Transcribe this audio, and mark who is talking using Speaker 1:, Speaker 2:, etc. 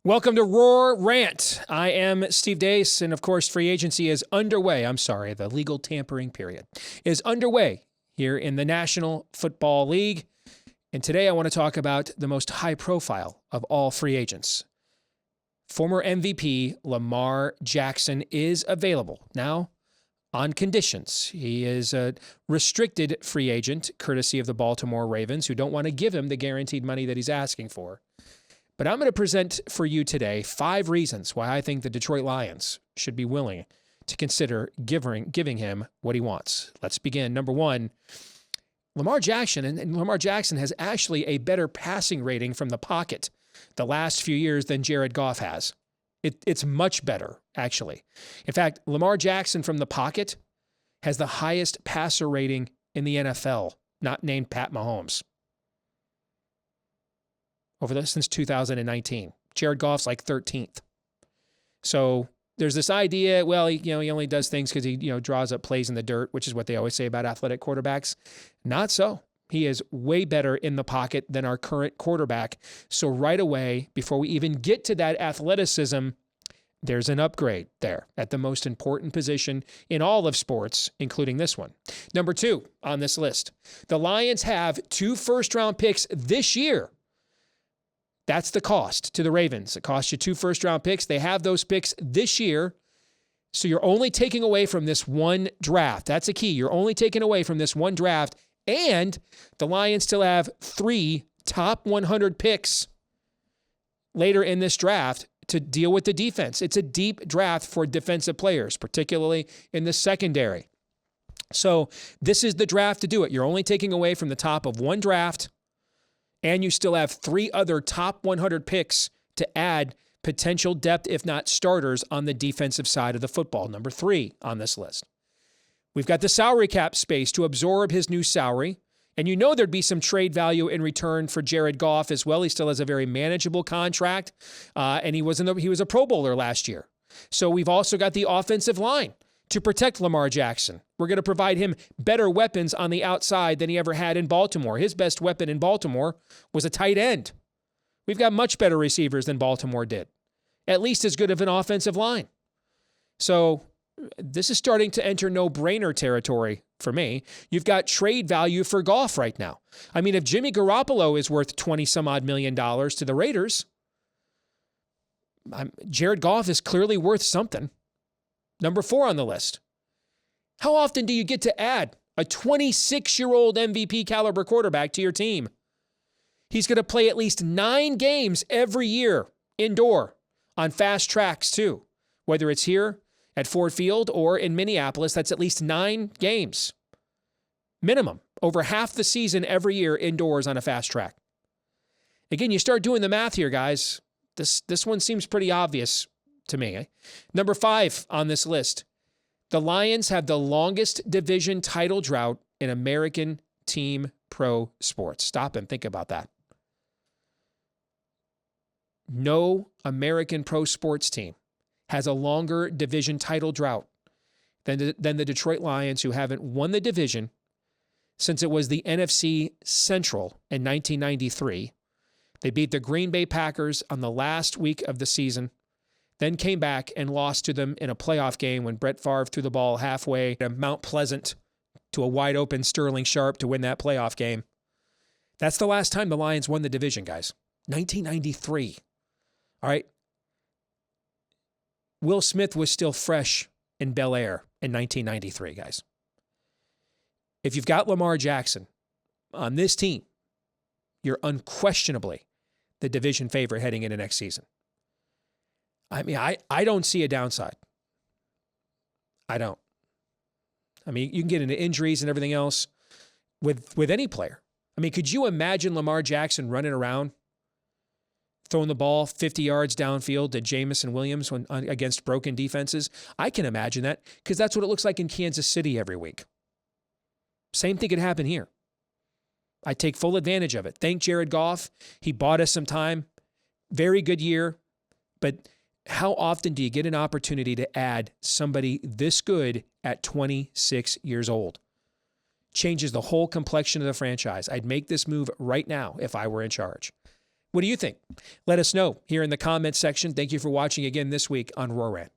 Speaker 1: Welcome to Roar Rant. I am Steve Deace, and of course, free agency is underway. The legal tampering period is underway here in the National Football League. And today I want to talk about the most high profile of all free agents. Former MVP Lamar Jackson is available now on conditions. He is a restricted free agent, courtesy of the Baltimore Ravens, who don't want to give him the guaranteed money that he's asking for. But I'm going to present for you today 5 reasons why I think the Detroit Lions should be willing to consider giving him what he wants. Let's begin. Number 1, Lamar Jackson, and Lamar Jackson has actually a better passing rating from the pocket the last few years than Jared Goff has. It's much better, actually. In fact, Lamar Jackson from the pocket has the highest passer rating in the NFL, not named Pat Mahomes. Since 2019. Jared Goff's like 13th. So there's this idea, well, he only does things because he draws up plays in the dirt, which is what they always say about athletic quarterbacks. Not so. He is way better in the pocket than our current quarterback. So right away, before we even get to that athleticism, there's an upgrade there at the most important position in all of sports, including this one. Number 2 on this list, the Lions have 2 first-round picks this year. That's the cost to the Ravens. It costs you 2 first-round picks. They have those picks this year. So you're only taking away from this one draft. That's a key. You're only taking away from this one draft. And the Lions still have 3 top 100 picks later in this draft to deal with the defense. It's a deep draft for defensive players, particularly in the secondary. So this is the draft to do it. You're only taking away from the top of one draft, and you still have 3 other top 100 picks to add potential depth, if not starters, on the defensive side of the football. Number 3 on this list. We've got the salary cap space to absorb his new salary. And there'd be some trade value in return for Jared Goff as well. He still has a very manageable contract. And he was a Pro Bowler last year. So we've also got the offensive line to protect Lamar Jackson. We're going to provide him better weapons on the outside than he ever had in Baltimore. His best weapon in Baltimore was a tight end. We've got much better receivers than Baltimore did. At least as good of an offensive line. So this is starting to enter no-brainer territory for me. You've got trade value for Goff right now. I mean, if Jimmy Garoppolo is worth $20-some-odd million to the Raiders, Jared Goff is clearly worth something. Number 4 on the list. How often do you get to add a 26-year-old MVP caliber quarterback to your team? He's going to play at least 9 games every year indoor on fast tracks too. Whether it's here at Ford Field or in Minneapolis, that's at least 9 games. Minimum. Over half the season every year indoors on a fast track. Again, you start doing the math here, guys. This one seems pretty obvious to me. Number 5 on this list. The Lions have the longest division title drought in American team pro sports. Stop and think about that. No American pro sports team has a longer division title drought than the Detroit Lions, who haven't won the division since it was the NFC Central in 1993. They beat the Green Bay Packers on the last week of the season, then came back and lost to them in a playoff game when Brett Favre threw the ball halfway to Mount Pleasant to a wide-open Sterling Sharp to win that playoff game. That's the last time the Lions won the division, guys. 1993. All right. Will Smith was still fresh in Bel Air in 1993, guys. If you've got Lamar Jackson on this team, you're unquestionably the division favorite heading into next season. I mean, I don't see a downside. I don't. I mean, you can get into injuries and everything else with any player. I mean, could you imagine Lamar Jackson running around, throwing the ball 50 yards downfield to Jamison Williams against broken defenses? I can imagine that because that's what it looks like in Kansas City every week. Same thing could happen here. I take full advantage of it. Thank Jared Goff. He bought us some time. Very good year. But how often do you get an opportunity to add somebody this good at 26 years old? Changes the whole complexion of the franchise. I'd make this move right now if I were in charge. What do you think? Let us know here in the comments section. Thank you for watching again this week on Rant.